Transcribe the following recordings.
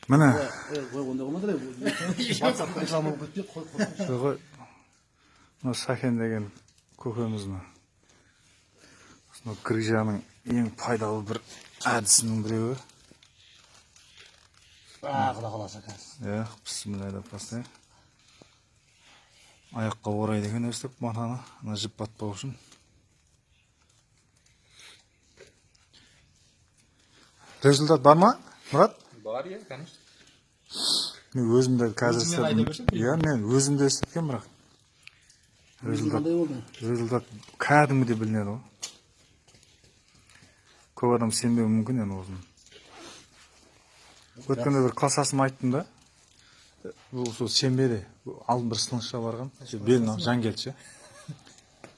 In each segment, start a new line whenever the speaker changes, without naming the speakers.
Міне.
Онда қылмады WhatsApp-та реклама болып кетті.
Қой. Мына Сәкен деген көкеміздің грижаның ең пайдалы бір әдісінің біреуі.
Құда қаласа қазір.
Бісміллә деп бастайық. Аяққа орайды екен өстіп матаны, жіп батпау үшін. Результат бар ма, Мұрат?
Бар, конечно.
Мен өзімді қазір істедім. Мен өзімді істеткен, бірақ. Результат кәдімгідей білінеді ғой. Көп адам сенбеуі мүмкін енді осыны. Өткенде бір классасым айттым да. Бұл сол сенбеді. Алдын бір сынықшыға барған. Белін жан келді.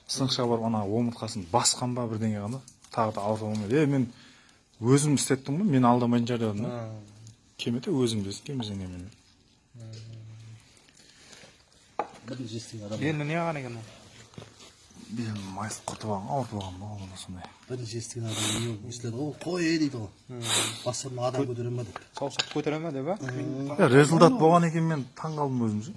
Сынықшыға барып, ана омыртқасын басқан ба бірдеңе ғана. Тағы да ауырта болмайды. Мен өзім істеттім ғой. Мен алдамайын жардадым да. Кемете өзім десін, кемесең емен.
Бірінші естіген адам.
Енді не аған екен?
Белін майысып құртып алған, ауыртып алған ба, оны сондай.
Бірінші естіген адам. Естіледі ғой, қой дейді ғой. Басырма адам көтере ме деп.
Саусақ көтере ме деп,
Результат болған екен мен таң қалдым өзімше.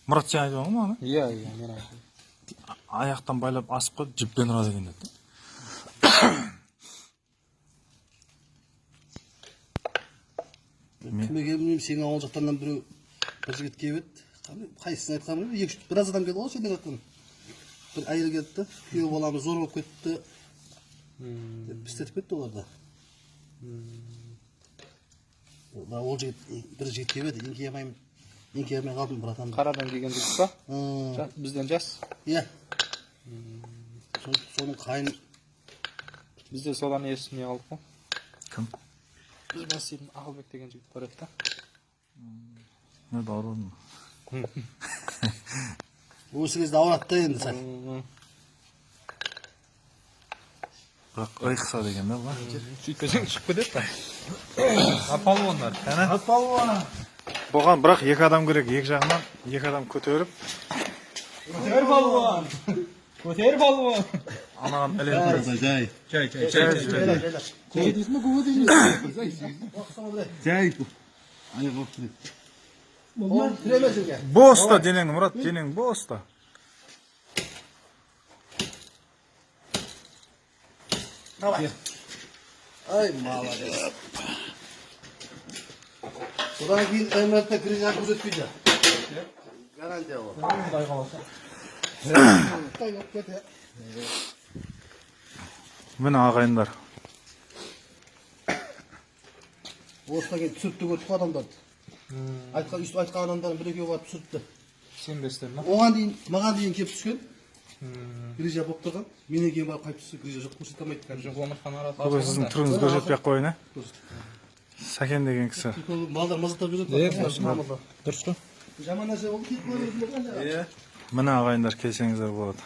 Мұрат сен айтып алған ма?
Иә, мен айтып.
Аяқтан байлап асып қойып, жіппен ұрады екен деді.
Кімге келмеймін, сенің ауыл жақтарынан біреу бір жігіт келіп еді. Қайсысын айтқанмын, біраз адам келді ғой сенден айтқан. Бір әйел келді, күйеу баламыз зор болып кетті. Істетіп кетті оларда. Ол жігіт, бір жігіт келіп еді, еңкеймей қалдым бір атамды.
Қарадан келген жігіт па? Бізден жас?
Иә. Соның қайын.
Бізде содан естімей қалдық қой.
Кім?
Біз Мәселен Ақылбек деген жігіт бар еді да.
Не ауырдың?
Осы кезде ауырады да енді сәл.
Бірақ ұйқыса деген да,
Сөйтпесең шығып кетеді ба? Палуандар.
Палуан.
Бұған бірақ екі адам керек, екі жағынан екі адам көтеріп.
Көтер палуан! Көтер палуан!
Анаған ілетін.
Жай.
Жай.
Көтесің ме, көте дейміз. Жай. Аяқ болып тұреді. Ол тіремесіңге.
Боста денең, Мұрат, денең боста.
Давай. Ай, молодец. Содан кейін МРТ криза көрсетпейді. Гарантия ол.
Құдай қаласа.
Қытай болып кете.
Міне ағайындар.
Осыдан кейін түсіртті көрдік адамдарды. Айтқан адамдардың бір екеуі барып түсіртті.
Сенбестер ма?
Оған дейін, маған дейін келіп түскен. Грижа болып тұрған. Менен кейін барып қайтып түсті. Грижа жоқ, көрсете алмайды.
Жоқ, омыртқан арасы.
Бұл сіздің түріңізді көрсетпей-ақ қойын, Сәкен деген кісі.
Балдар мазақтап жүреді.
Дұрыс қой.
Жаман нәрсе болды, кетіп қойып жүрмін.
Міне ағайындар келсеңіздер болады.